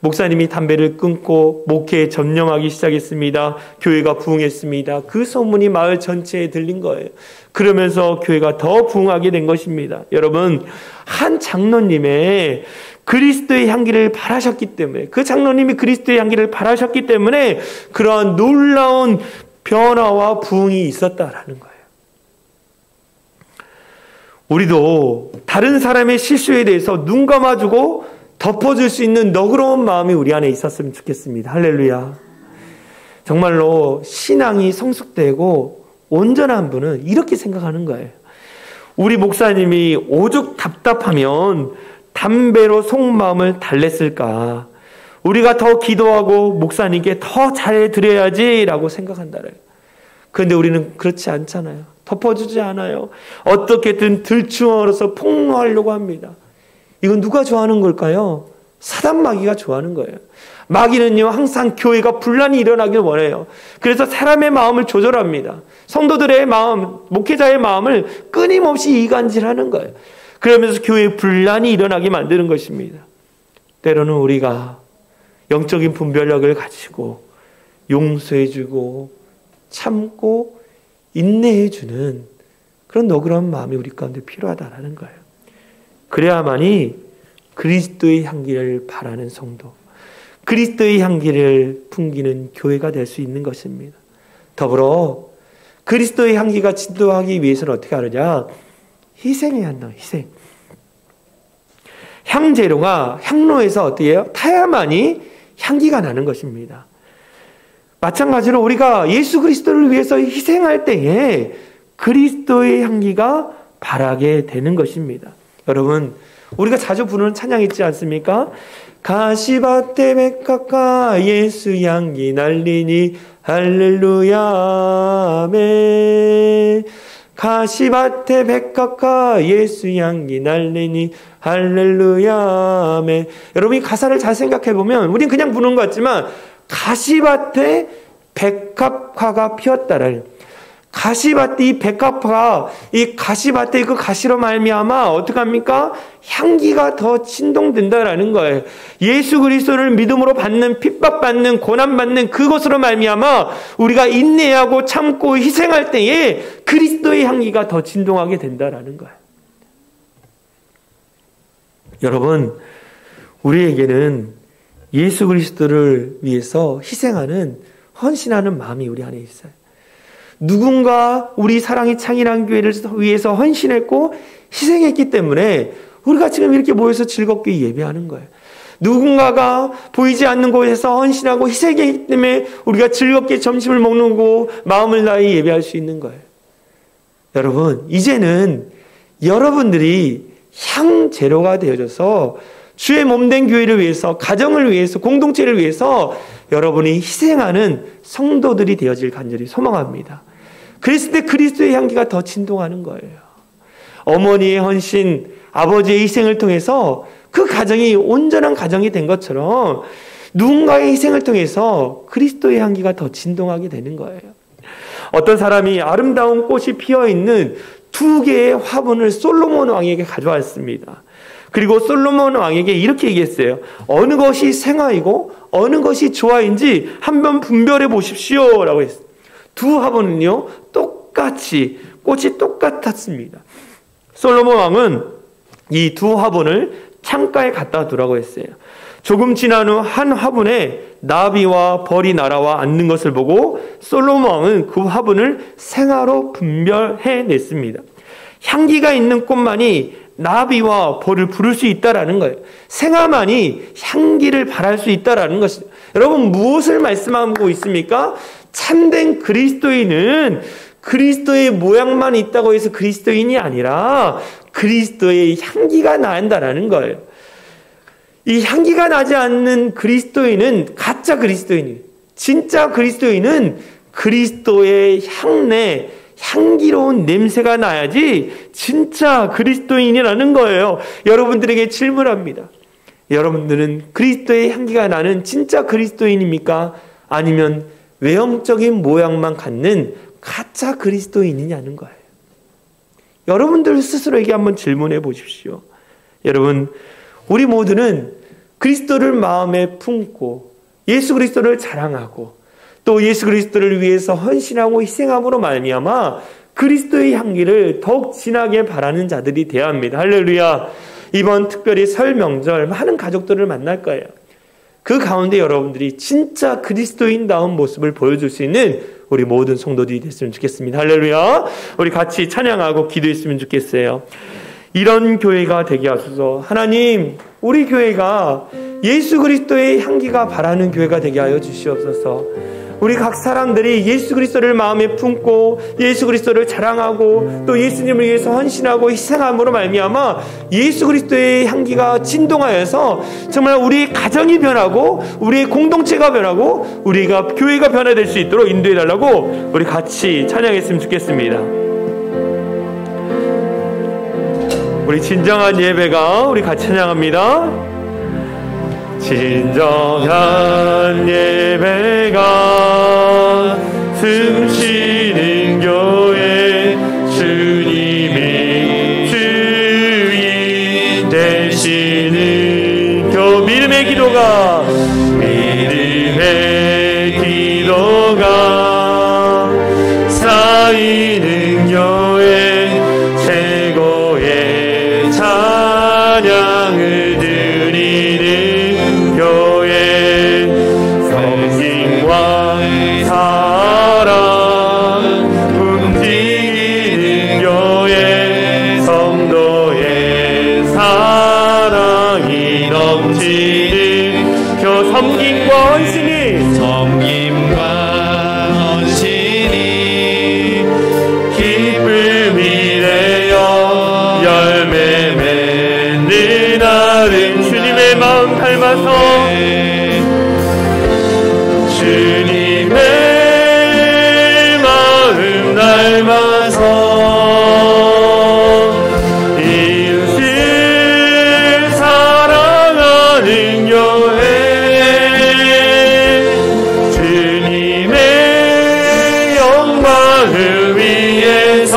목사님이 담배를 끊고 목회에 전념하기 시작했습니다. 교회가 부흥했습니다. 그 소문이 마을 전체에 들린 거예요. 그러면서 교회가 더 부흥하게 된 것입니다. 여러분, 한 장로님의 그리스도의 향기를 바라셨기 때문에, 그 장로님이 그리스도의 향기를 바라셨기 때문에 그러한 놀라운 변화와 부흥이 있었다라는 거예요. 우리도 다른 사람의 실수에 대해서 눈 감아주고 덮어줄 수 있는 너그러운 마음이 우리 안에 있었으면 좋겠습니다. 할렐루야. 정말로 신앙이 성숙되고 온전한 분은 이렇게 생각하는 거예요. 우리 목사님이 오죽 답답하면 담배로 속마음을 달랬을까. 우리가 더 기도하고 목사님께 더 잘해드려야지라고 생각한다래요. 그런데 우리는 그렇지 않잖아요. 덮어주지 않아요. 어떻게든 들추어서 폭로하려고 합니다. 이건 누가 좋아하는 걸까요? 사단 마귀가 좋아하는 거예요. 마귀는요, 항상 교회가 분란이 일어나길 원해요. 그래서 사람의 마음을 조절합니다. 성도들의 마음, 목회자의 마음을 끊임없이 이간질하는 거예요. 그러면서 교회에 분란이 일어나게 만드는 것입니다. 때로는 우리가 영적인 분별력을 가지고 용서해주고 참고 인내해주는 그런 너그러운 마음이 우리 가운데 필요하다라는 거예요. 그래야만이 그리스도의 향기를 바라는 성도, 그리스도의 향기를 풍기는 교회가 될 수 있는 것입니다. 더불어 그리스도의 향기가 진도하기 위해서는 어떻게 하느냐? 희생해야 한다. 희생. 향재료가 향로에서 어떻게 해요? 타야만이 향기가 나는 것입니다. 마찬가지로 우리가 예수 그리스도를 위해서 희생할 때에 그리스도의 향기가 바라게 되는 것입니다. 여러분, 우리가 자주 부르는 찬양 있지 않습니까? 가시밭에 백합과 예수 향기 날리니 할렐루야 아멘. 가시밭에 백합과 예수 향기 날리니 할렐루야 아멘. 여러분이 가사를 잘 생각해 보면 우린 그냥 부르는 것 같지만 가시밭에 백합화가 피었다를, 가시밭에 이 백합화가 이 가시밭에 그 가시로 말미암아 어떻게 합니까? 향기가 더 진동된다라는 거예요. 예수 그리스도를 믿음으로 받는, 핍박받는, 고난받는 그것으로 말미암아 우리가 인내하고 참고 희생할 때에 그리스도의 향기가 더 진동하게 된다라는 거예요. 여러분, 우리에게는 예수 그리스도를 위해서 희생하는, 헌신하는 마음이 우리 안에 있어요. 누군가 우리 사랑의 창일한 교회를 위해서 헌신했고 희생했기 때문에 우리가 지금 이렇게 모여서 즐겁게 예배하는 거예요. 누군가가 보이지 않는 곳에서 헌신하고 희생했기 때문에 우리가 즐겁게 점심을 먹는 거 마음을 다해 예배할 수 있는 거예요. 여러분, 이제는 여러분들이 향재료가 되어져서 주의 몸된 교회를 위해서, 가정을 위해서, 공동체를 위해서 여러분이 희생하는 성도들이 되어질 간절히 소망합니다. 그랬을 때 그리스도의 향기가 더 진동하는 거예요. 어머니의 헌신, 아버지의 희생을 통해서 그 가정이 온전한 가정이 된 것처럼 누군가의 희생을 통해서 그리스도의 향기가 더 진동하게 되는 거예요. 어떤 사람이 아름다운 꽃이 피어있는 2개의 화분을 솔로몬 왕에게 가져왔습니다. 그리고 솔로몬 왕에게 이렇게 얘기했어요. 어느 것이 생화이고 어느 것이 조화인지 한번 분별해 보십시오 라고 했어요. 2 화분은요 똑같이 꽃이 똑같았습니다. 솔로몬 왕은 이 2 화분을 창가에 갖다 두라고 했어요. 조금 지난 후 한 화분에 나비와 벌이 날아와 앉는 것을 보고 솔로몬 왕은 그 화분을 생화로 분별해냈습니다. 향기가 있는 꽃만이 나비와 벌을 부를 수 있다라는 거예요. 생화만이 향기를 발할 수 있다라는 것이죠. 여러분, 무엇을 말씀하고 있습니까? 참된 그리스도인은 그리스도의 모양만 있다고 해서 그리스도인이 아니라 그리스도의 향기가 난다라는 거예요. 이 향기가 나지 않는 그리스도인은 가짜 그리스도인이에요. 진짜 그리스도인은 그리스도의 향내, 향기로운 냄새가 나야지 진짜 그리스도인이라는 거예요. 여러분들에게 질문합니다. 여러분들은 그리스도의 향기가 나는 진짜 그리스도인입니까? 아니면 외형적인 모양만 갖는 가짜 그리스도인이냐는 거예요. 여러분들 스스로에게 한번 질문해 보십시오. 여러분, 우리 모두는 그리스도를 마음에 품고 예수 그리스도를 자랑하고 또 예수 그리스도를 위해서 헌신하고 희생함으로 말미암아 그리스도의 향기를 더욱 진하게 바라는 자들이 되어야 합니다. 할렐루야. 이번 특별히 설 명절 많은 가족들을 만날 거예요. 그 가운데 여러분들이 진짜 그리스도인다운 모습을 보여줄 수 있는 우리 모든 성도들이 됐으면 좋겠습니다. 할렐루야. 우리 같이 찬양하고 기도했으면 좋겠어요. 이런 교회가 되게 하소서. 하나님, 우리 교회가 예수 그리스도의 향기가 바라는 교회가 되게 하여 주시옵소서. 우리 각 사람들이 예수 그리스도를 마음에 품고 예수 그리스도를 자랑하고 또 예수님을 위해서 헌신하고 희생함으로 말미암아 예수 그리스도의 향기가 진동하여서 정말 우리 가정이 변하고 우리 공동체가 변하고 우리가 교회가 변화될 수 있도록 인도해달라고 우리 같이 찬양했으면 좋겠습니다. 우리 진정한 예배가 우리 같이 찬양합니다. 진정한 예배가 숨쉬는 교회 주님이 주인 되시는 믿음의 기도가 쌓이는 교회 최고의 찬양을 드리는 교회 성김과 사랑 움직이는 교회 성도의 사랑이 넘치는 섬김과 헌신이 기쁨이 되어 열매 맺는 아름 주님의 마음 닮아서 주님의 마음 닮아서 이웃을 사랑하는 교회 주님의 영광을 위해서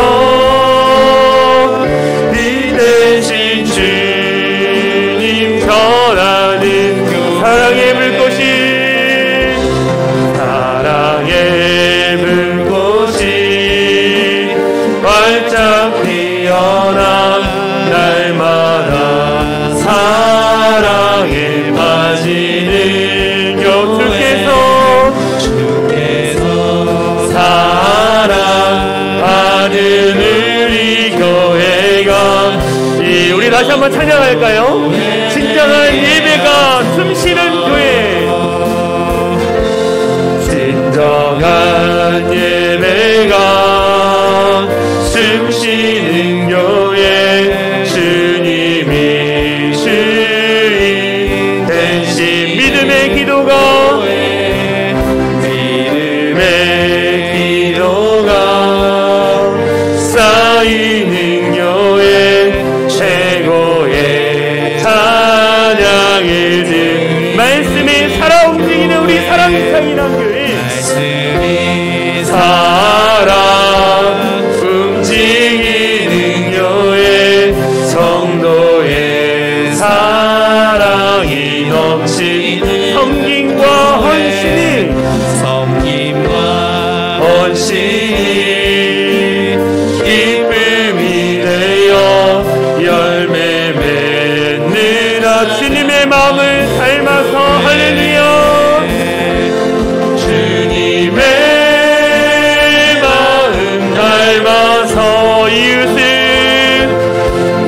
이 대신 주님 전하는 사랑의 불꽃이 활짝 피어나 날마다 사랑에 빠지는 주께서 사랑하는 우리 교회가 우리 다시 한번 찬양할까요? 진정한 예배가 숨쉬는 교회 진정한 예배가 숨쉬는 교회 주님이 주인 대신 믿음의 기도가 쌓이는 교회 최고의 찬양을 듣는 말씀이 살아 움직이는 우리 사랑이 상인한 교회 사랑 움직이는 교회 성도의 사랑이 넘치는 섬김과 헌신이 기쁨이 되어 열매 맺는 주님의 마음을 닮아서 할렐루야 닮아서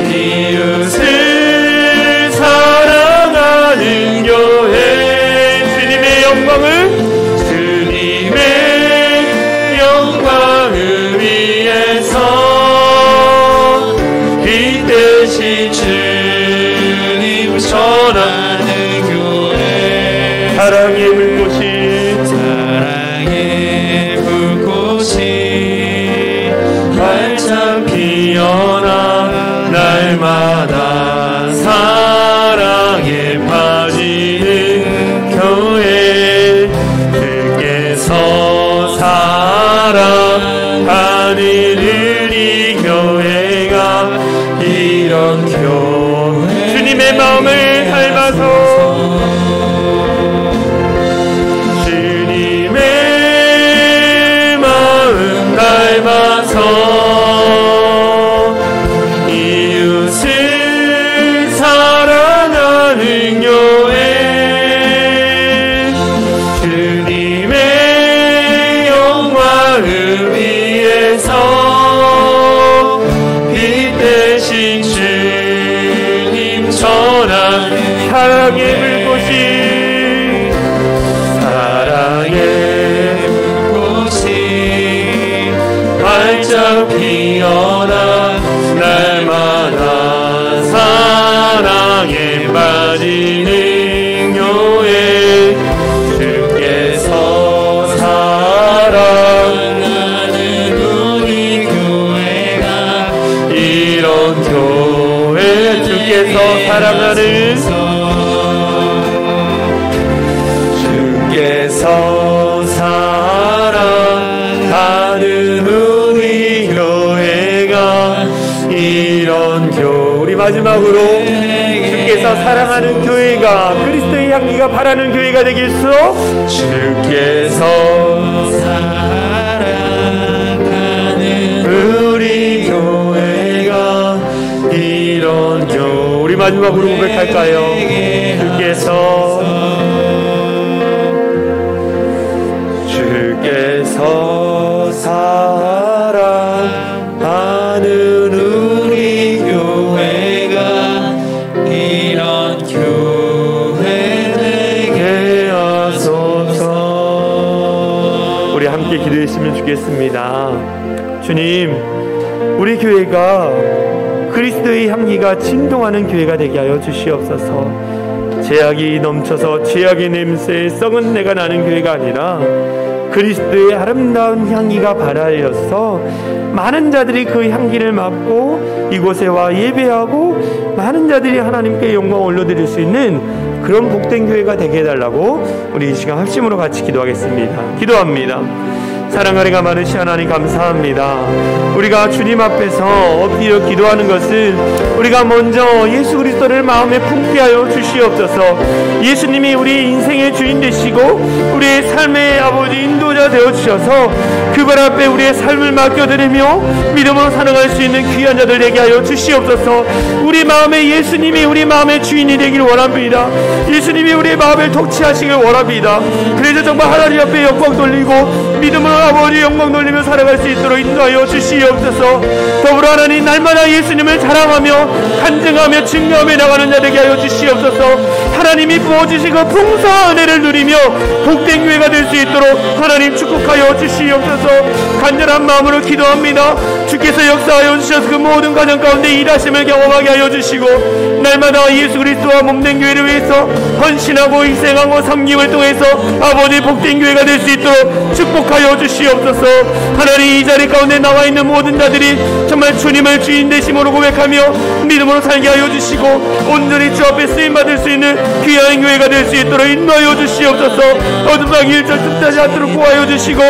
이웃을 사랑하는 교회 주님의 영광을 위해서 이 대신 주님 전하는 교회 사랑의 불꽃이 활짝 피어나 날마다 사랑에 빠지는 교회 주께서 사랑하는 우리 교회가 이런 교회 주님의 마음을 닮아서 마지막으로 주께서 사랑하는 교회가 그리스도의 향기가 바라는 교회가 되길 수 주께서 사랑하는 우리 교회가 이런 교회 우리 마지막으로 고백할까요? 주께서 사랑하는 우리 교회가 이런 교회 되게 하소서. 우리 함께 기도했으면 좋겠습니다. 주님, 우리 교회가 그리스도의 향기가 진동하는 교회가 되게 하여 주시옵소서. 죄악이 넘쳐서 죄악의 냄새에 썩은 내가 나는 교회가 아니라 그리스도의 아름다운 향기가 발하여서 많은 자들이 그 향기를 맡고 이곳에 와 예배하고 많은 자들이 하나님께 영광 올려드릴 수 있는 그런 복된 교회가 되게 해달라고 우리 이 시간 합심으로 같이 기도하겠습니다. 기도합니다. 사랑하리가 많으신 하나님 감사합니다. 우리가 주님 앞에서 엎드려 기도하는 것은 우리가 먼저 예수 그리스도를 마음에 품게 하여 주시옵소서. 예수님이 우리 인생의 주인 되시고 우리의 삶의 아버지 인도자 되어주셔서 그분 앞에 우리의 삶을 맡겨드리며 믿음으로 살아갈 수 있는 귀한 자들 되게 하여 주시옵소서. 우리 마음에 예수님이 우리 마음의 주인이 되길 원합니다. 예수님이 우리의 마음을 통치하시길 원합니다. 그래서 정말 하나님 앞에 영광 돌리고 믿음으로 아버지 영광 돌리며 살아갈 수 있도록 인도하여 주시옵소서. 더불어 하나님 날마다 예수님을 자랑하며 간증하며 증거하며 나가는 자 되게 하여 주시옵소서. 하나님이 부어주신 그 풍성한 은혜를 누리며 복된 교회가 될 수 있도록 하나님 축복하여 주시옵소서. 간절한 마음으로 기도합니다. 주께서 역사하여 주셔서 그 모든 가정 가운데 일하심을 경험하게 하여 주시고 날마다 예수 그리스도와 몸된 교회를 위해서 헌신하고 희생하고 섬김을 통해서 아버지 복된 교회가 될 수 있도록 축복하여 주시옵소서. 하나님 이 자리 가운데 나와 있는 모든 자들이 정말 주님을 주인 되심으로 고백하며 믿음으로 살게 하여 주시고 온전히 주 앞에 쓰임받을 수 있는 귀한 교회가 될 수 있도록 인도하여 주시옵소서. 어둠과 일절 뜻하지 않도록 구하여 주시고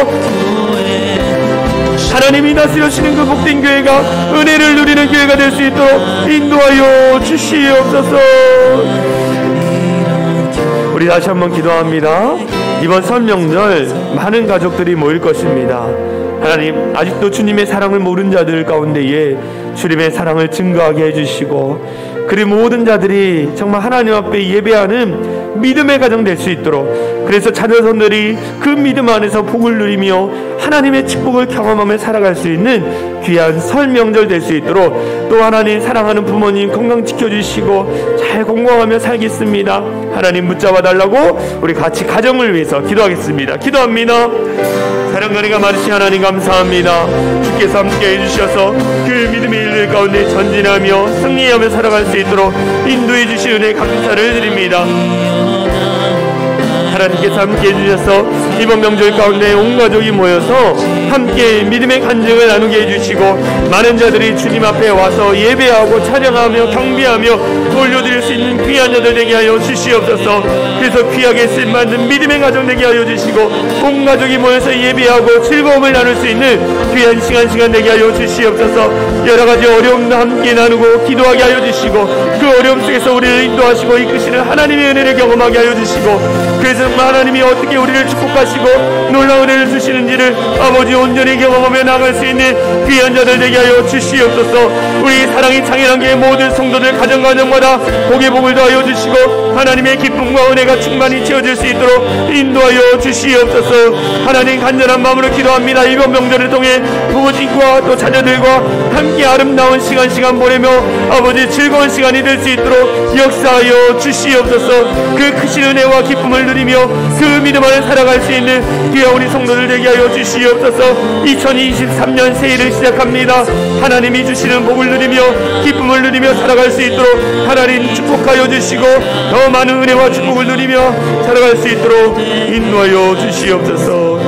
하나님이 다스려주시는 그 복된 교회가 은혜를 누리는 교회가 될 수 있도록 인도하여 주시옵소서. 우리 다시 한번 기도합니다. 이번 설 명절 많은 가족들이 모일 것입니다. 하나님 아직도 주님의 사랑을 모르는 자들 가운데에 주님의 사랑을 증거하게 해주시고 그리고 모든 자들이 정말 하나님 앞에 예배하는 믿음의 가정 될 수 있도록 그래서 자녀손들이 그 믿음 안에서 복을 누리며 하나님의 축복을 경험하며 살아갈 수 있는 귀한 설 명절 될 수 있도록 또 하나님 사랑하는 부모님 건강 지켜주시고 잘 건강하며 살겠습니다. 하나님 붙잡아 달라고 우리 같이 가정을 위해서 기도하겠습니다. 기도합니다. 사랑하니가 많으신 하나님 감사합니다. 주께서 함께 해주셔서 그 믿음의 일들 가운데 전진하며 승리하며 살아갈 수 있도록 인도해 주신 은혜 감사를 드립니다. 하나님께서 함께 해주셔서 이번 명절 가운데 온 가족이 모여서 함께 믿음의 간증을 나누게 해주시고 많은 자들이 주님 앞에 와서 예배하고 찬양하며 경배하며 돌려드릴 수 있는 귀한 자들 되게 하여 주시옵소서. 그래서 귀하게 쓰임받는 믿음의 가정 되게 하여 주시고 온 가족이 모여서 예배하고 즐거움을 나눌 수 있는 귀한 시간 되게 하여 주시옵소서. 여러가지 어려움도 함께 나누고 기도하게 하여 주시고 그 어려움 속에서 우리를 인도하시고 이끄시는 하나님의 은혜를 경험하게 하여 주시고 그래서 하나님이 어떻게 우리를 축복하시고 놀라운 은혜를 주시는지를 아버지 온전히 경험하며 나갈 수 있는 귀한 자들 되게 하여 주시옵소서. 우리 사랑이 창일한 교회 모든 성도들 가정마다 복의 복을 더하여 주시고 하나님의 기쁨과 은혜가 충만히 채워질 수 있도록 인도하여 주시옵소서. 하나님 간절한 마음으로 기도합니다. 이번 명절을 통해 부모님과 또 자녀들과 함께 아름다운 시간 보내며 아버지 즐거운 시간이 될 수 있도록 역사하여 주시옵소서. 그 크신 은혜와 기쁨을 누리며 그 믿음 안에 살아갈 수 있는 귀한 우리 성도들 되게 하여 주시옵소서. 2023년 새해를 시작합니다. 하나님이 주시는 복을 누리며 기쁨을 누리며 살아갈 수 있도록 하나님 축복하여 주시고 더 많은 은혜와 축복을 누리며 살아갈 수 있도록 인도하여 주시옵소서.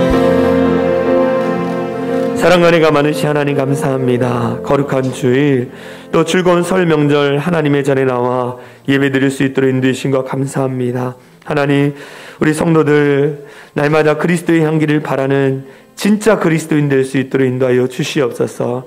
사랑과 은혜가 많으신 하나님 감사합니다. 거룩한 주일 또 즐거운 설 명절 하나님의 전에 나와 예배드릴 수 있도록 인도해주신 것 감사합니다. 하나님 우리 성도들 날마다 그리스도의 향기를 바라는 진짜 그리스도인 될 수 있도록 인도하여 주시옵소서.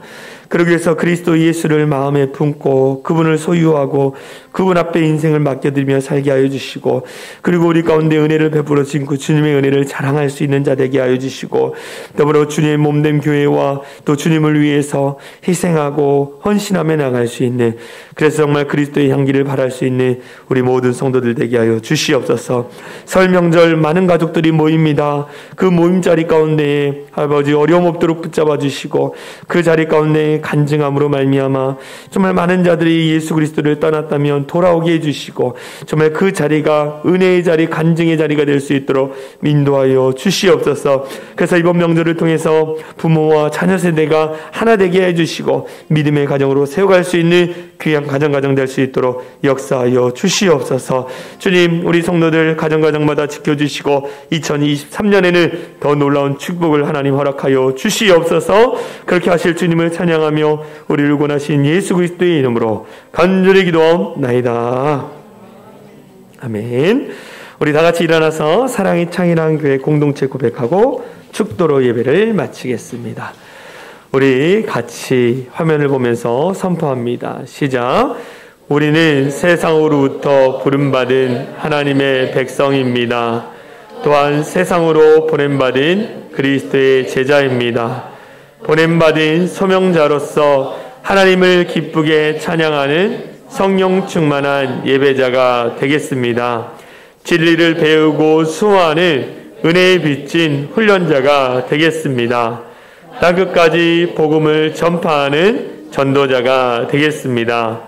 그러기 위해서 그리스도 예수를 마음에 품고 그분을 소유하고 그분 앞에 인생을 맡겨드리며 살게 하여 주시고, 그리고 우리 가운데 은혜를 베풀어 주시고 주님의 은혜를 자랑할 수 있는 자 되게 하여 주시고, 더불어 주님의 몸된 교회와 또 주님을 위해서 희생하고 헌신하며 나갈 수 있는, 그래서 정말 그리스도의 향기를 발할 수 있는 우리 모든 성도들 되게 하여 주시옵소서. 설 명절 많은 가족들이 모입니다. 그 모임 자리 가운데 아버지 어려움 없도록 붙잡아 주시고, 그 자리 가운데 간증함으로 말미암아 정말 많은 자들이 예수 그리스도를 떠났다면 돌아오게 해주시고, 정말 그 자리가 은혜의 자리, 간증의 자리가 될 수 있도록 인도하여 주시옵소서. 그래서 이번 명절을 통해서 부모와 자녀 세대가 하나 되게 해주시고 믿음의 가정으로 세워갈 수 있는 귀한 가정 될 수 있도록 역사하여 주시옵소서. 주님, 우리 성도들 가정마다 지켜주시고 2023년에는 더 놀라운 축복을 하나님 허락하여 주시옵소서. 그렇게 하실 주님을 찬양하며 우리를 구원하신 예수 그리스도의 이름으로 간절히 기도하옵나이다. 아멘. 우리 다 같이 일어나서 사랑의 창이라는 교회 공동체 고백하고 축도로 예배를 마치겠습니다. 우리 같이 화면을 보면서 선포합니다. 시작. 우리는 세상으로부터 부름받은 하나님의 백성입니다. 또한 세상으로 보냄받은 그리스도의 제자입니다. 보냄받은 소명자로서 하나님을 기쁘게 찬양하는 성령 충만한 예배자가 되겠습니다. 진리를 배우고 수호하는 은혜에 빚진 훈련자가 되겠습니다. 땅끝까지 복음을 전파하는 전도자가 되겠습니다.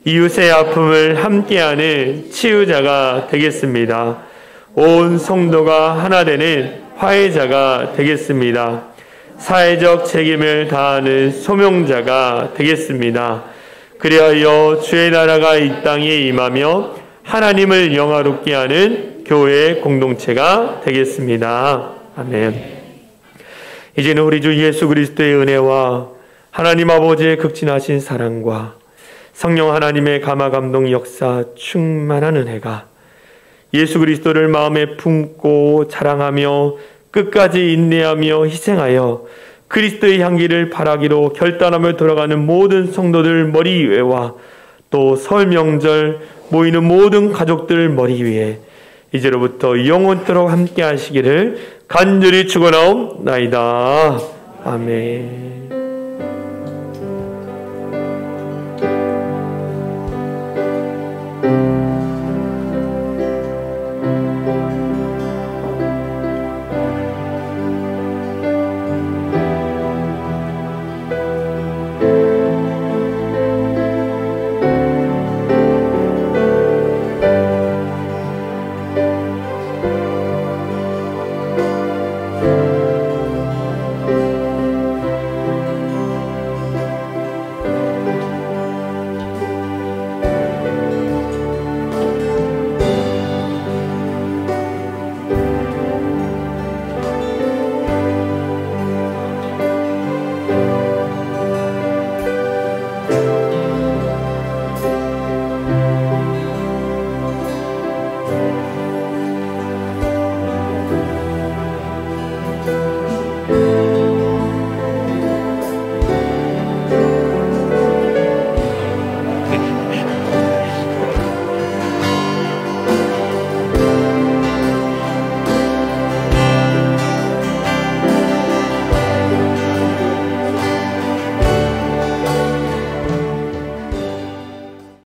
이웃의 아픔을 함께하는 치유자가 되겠습니다. 온 성도가 하나 되는 화해자가 되겠습니다. 사회적 책임을 다하는 소명자가 되겠습니다. 그리하여 주의 나라가 이 땅에 임하며 하나님을 영화롭게 하는 교회 공동체가 되겠습니다. 아멘. 이제는 우리 주 예수 그리스도의 은혜와 하나님 아버지의 극진하신 사랑과 성령 하나님의 감화 감동 역사 충만한 은혜가 예수 그리스도를 마음에 품고 자랑하며 끝까지 인내하며 희생하여 그리스도의 향기를 발하기로 결단하며 돌아가는 모든 성도들 머리 위에와 또 설 명절 모이는 모든 가족들 머리 위에 이제로부터 영원토록 함께 하시기를 간절히 축원하옵나이다. 아멘.